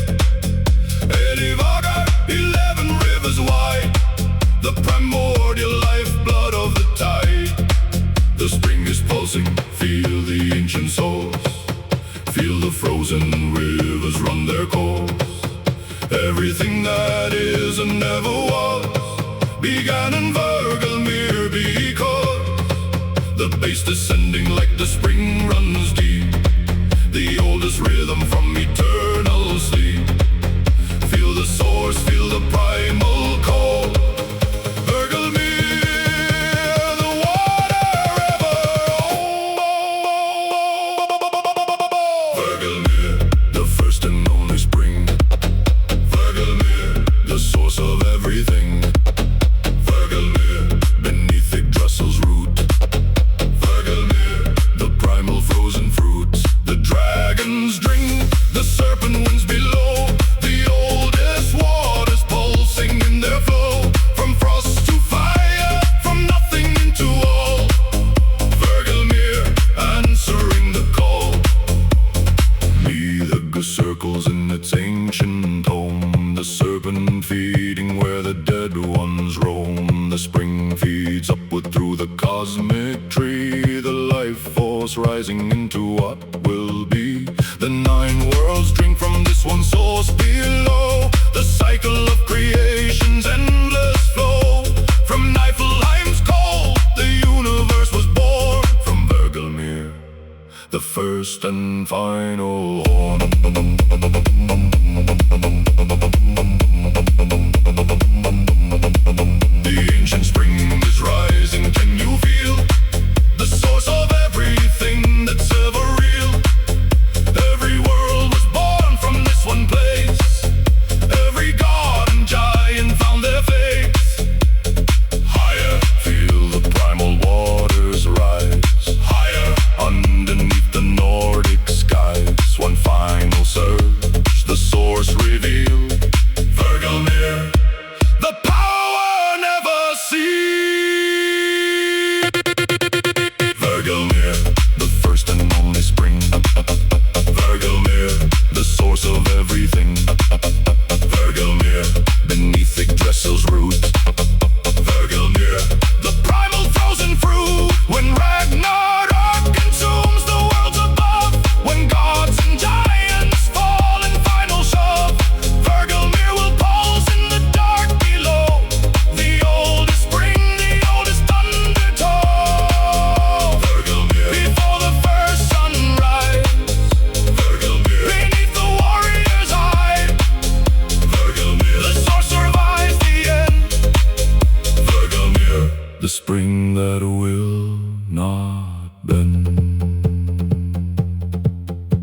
Edivagar, 11 rivers wide, the primordial lifeblood of the tide. The spring is pulsing, feel the ancient source, feel the frozen rivers run their course. Everything that is and never was began in Hvergelmir, because the bass descending like the spring runs deep, the oldest rhythm from eternal sleep. Feel the source, feel the primal call. Hvergelmir, the water river. Hvergelmir, the first and only spring. Hvergelmir, the source of everything. Hvergelmir, beneath Yggdrasil's root. Hvergelmir, the primal frozen fruit. The dragons drink, the serpent winds below. The oldest waters pulsing in their flow. From frost to fire, from nothing into all. Hvergelmir, answering the call. Nihilga circles in its ancient home, the serpent feeding where the dead ones roam. The spring feeds upward through the cosmic tree, the life force rising into what will be. The 9 worlds drink from this one source below, the cycle of creation's endless flow. From Niflheim's cold, the universe was born. From Hvergelmir, the first and final horn. The ancient spring is rising, can you feel? The source of everything that's ever real. Every world was born from this one place. Every god and giant found their face. Higher, feel the primal waters rise. Higher, underneath the Nordic skies. One final surge, the source revealed. Hvergelmir, the power never ceased. Hvergelmir, the first and only spring. Hvergelmir, the source of everything. Hvergelmir, beneath Yggdrasil's root. Hvergelmir, the primal frozen fruit. When Ragnarok consumes the worlds above, when gods and giants fall in final shove, Hvergelmir will pulse in the dark below. The oldest spring, the oldest undertow. Hvergelmir, before the first sunrise. Hvergelmir, beneath the warrior's eye. Hvergelmir, the source survives the end. Hvergelmir, the spring that will not bend.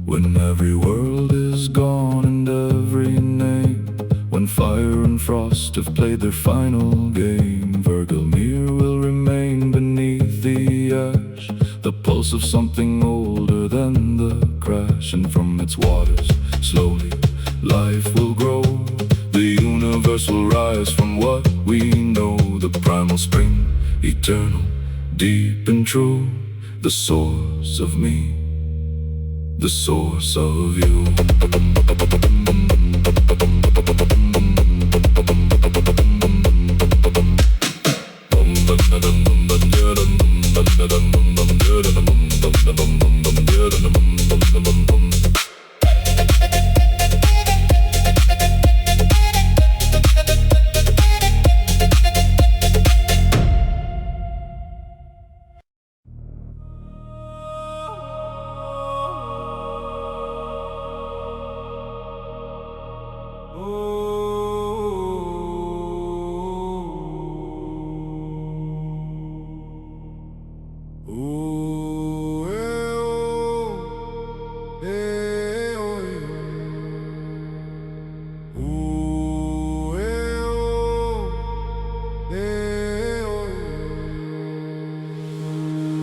When every world is gone and every name, when fire and frost have played their final game, Hvergelmir will remain beneath the ash, the pulse of something older than the crash. And from its waters, slowly, life will grow. The universe will rise from what we know. The primal spring, eternal, deep and true. The source of me, the source of you.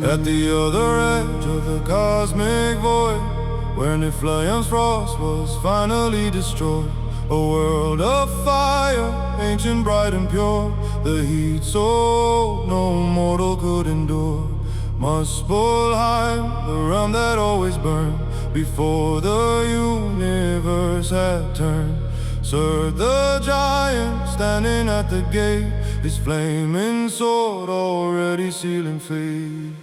At the other edge of the cosmic void, where Niflheim's frost was finally destroyed, a world of fire, ancient, bright and pure, the heat so old no mortal could endure. Muspelheim, the realm that always burned before the universe had turned, served the giant standing at the gate, his flaming sword already sealing fate.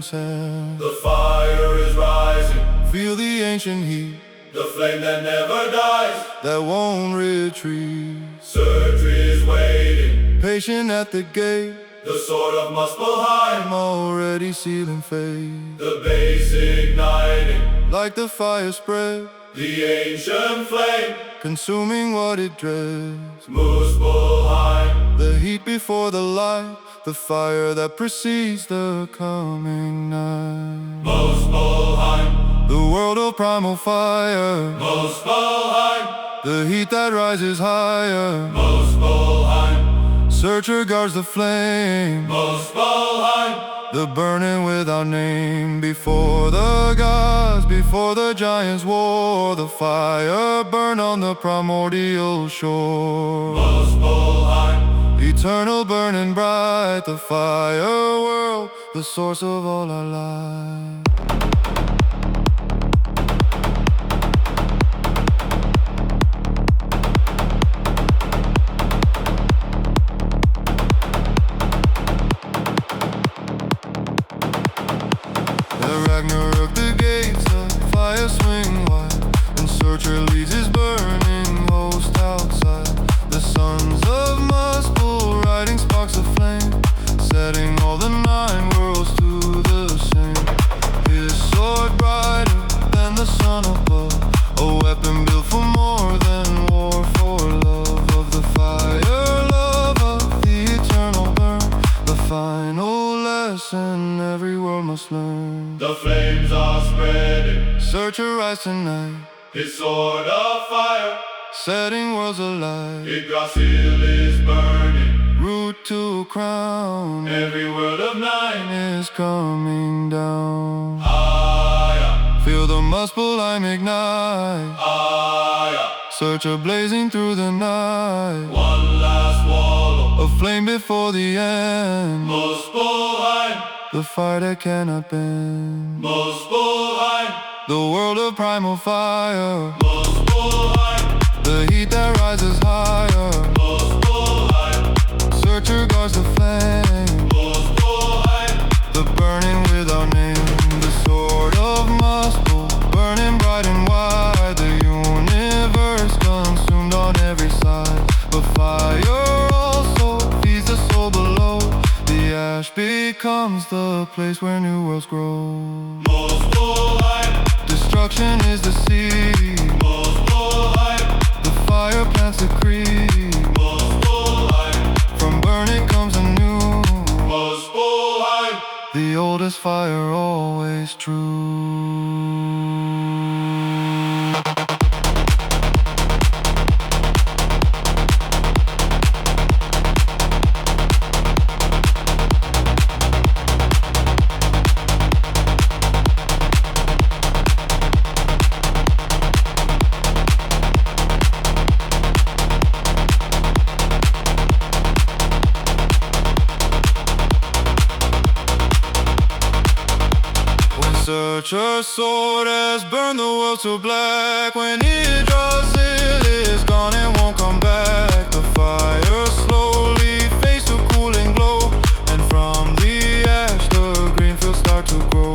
The fire is rising. Feel the ancient heat, the flame that never dies, that won't retreat. Surgery is waiting, patient at the gate, the sword of Muspelheim already sealing fate. The base igniting, like the fire spread, the ancient flame consuming what it dreads. Muspelheim, the heat before the light, the fire that precedes the coming night. Muspelheim, the world of primal fire. Muspelheim, the heat that rises higher. Muspelheim, searcher guards the flame. Muspelheim, the burning without name. Before the gods, before the giants' war, the fire burned on the primordial shore. Muspelheim, eternal, burning bright, the fire world, the source of all our life. The Ragnarok, the gates of fire swing wide, and searcher leads his burning host outside. The sons of Muspel riding sparks of flame, setting all the 9 worlds to the same. His sword brighter than the sun above, a weapon built for more than war, for love of the fire, love of the eternal burn, the final lesson every world must learn. The flames are spreading, searcher rise tonight, his sword of fire setting worlds alight. Yggdrasil is burning, root to crown, every world of 9 is coming down. Higher, feel the Muspelheim ignite, higher, searcher blazing through the night. One last wallow, a flame before the end. Muspelheim, the fire that cannot bend. Muspelheim, the world of primal fire. Muspelheim, the heat that rises higher. Muspelheim, searcher guards the flame. Muspelheim, the burning without name. The sword of Muspel, burning bright and wide. The universe consumed on every side. But fire also feeds the soul below. The ash becomes the place where new worlds grow. Muspelheim, destruction is the seed. Muspelheim, the fire plants the creed. Muspelheim, from burning comes a new. Muspelheim, the oldest fire always true. Archer's sword has burned the world to black. When it draws it is gone and won't come back. The fire slowly fades to cooling glow, and from the ash the green fields start to grow.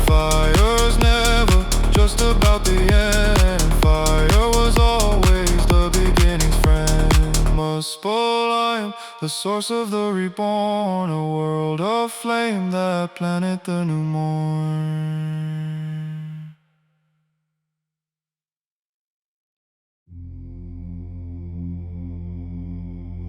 Fire's never just about the end. Fire was always the beginning's friend. Muspelheim, the source of the reborn, a world of flame that planted the new morn.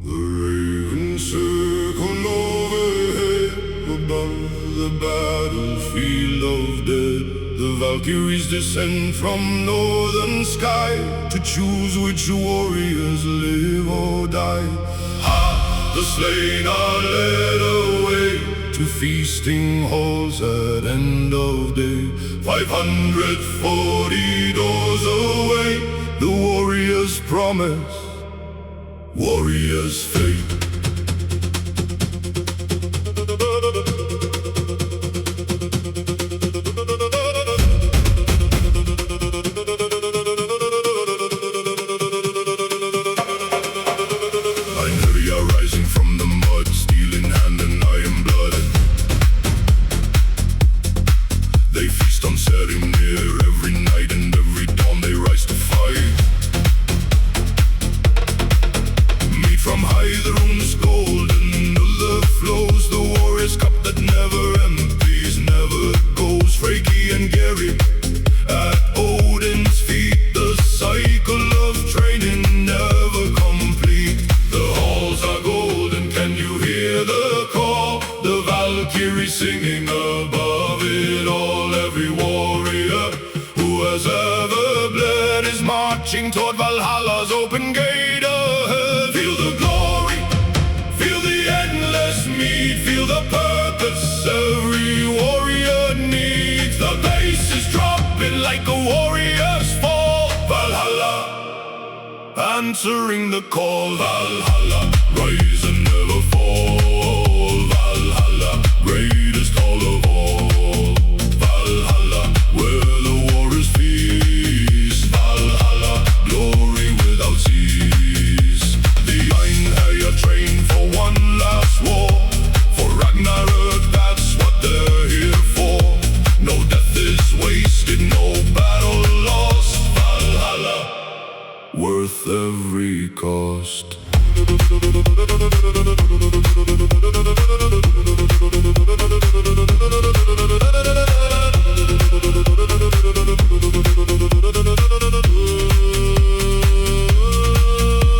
The ravens circle overhead above the battlefield of dead. The Valkyries descend from northern sky to choose which warriors live or die. The slain are led away to feasting halls at end of day. 540 doors away, the warrior's promise, warrior's fate. Rising from the mud, steel in hand and iron blooded. They feast on Hvergelmir every night, and every dawn they rise to fight. Meat from high, the runes golden, the flows, the warrior's cup that never empties, never goes. Freya and Gary at Odin's feet, the cycle of training never complete. The halls are golden, can you hear the call? The Valkyrie singing above it all. Every warrior who has ever bled is marching toward Valhalla's open gate ahead. Feel the glory, feel the endless mead, feel the purpose every warrior needs. The bass is dropping like a warrior's fall. Valhalla, answering the call. Valhalla, rise and never fall. Valhalla, greatest hall of all. Valhalla, where the warriors feast. Valhalla, glory without cease. The Einherjar train for one last war. For Ragnarök, that's what they're here for. No death is wasted, no battle lost. Valhalla, worth every cost.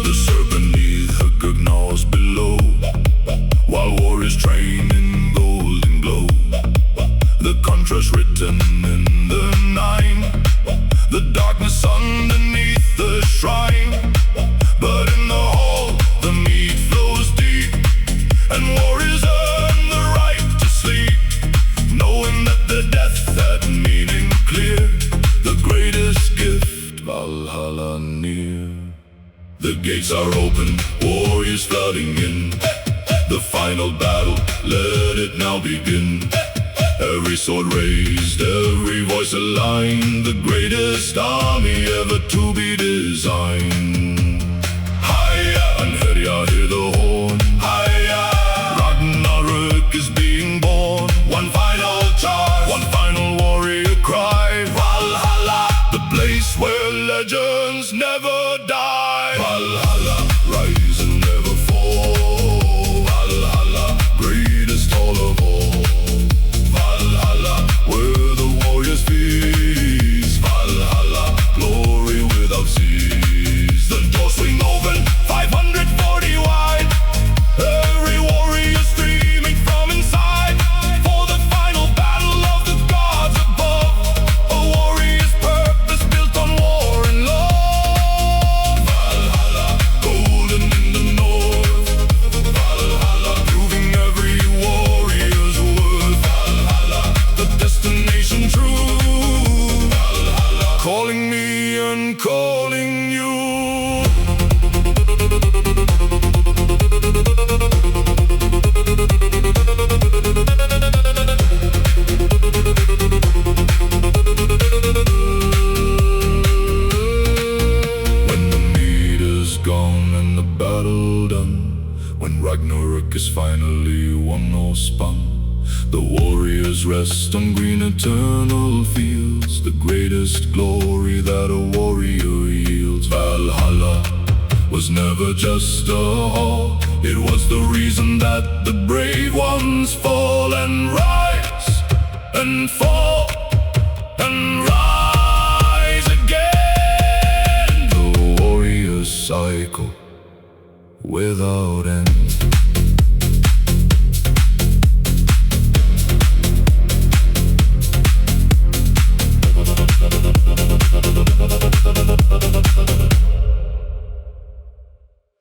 The serpent neath her good gnaws below, while warriors train in golden glow. The contrast written in the nine, the darkness underneath the shrine. But in the hall, the mead flows deep, and warriors earn the right to sleep, knowing that the death had meaning clear. The greatest gift, Valhalla near. The gates are open, warriors flooding in. The final battle, let it now begin. Every sword raised, every voice aligned. The greatest army ever to be designed. Undying, hear the horn. Ragnarök is being born. One final charge, one final warrior cry. Valhalla, the place where legends never die. Valhalla, rise and never fall. Valhalla, greatest hall of all. Valhalla, where the warriors feast. Valhalla, glory without cease. The doors swing open, 540 wide. Every warrior streaming from inside, for the final battle of the gods above. A warrior's purpose built on war and love. Valhalla, golden in the north. Valhalla, proving every warrior's worth. Valhalla, the destination true. Valhalla, calling me and calling you. is finally won or spun. The warriors rest on green eternal fields, the greatest glory that a warrior yields. Valhalla was never just a hall, it was the reason that the brave ones fall and rise and fall and rise again. The warriors cycle without end.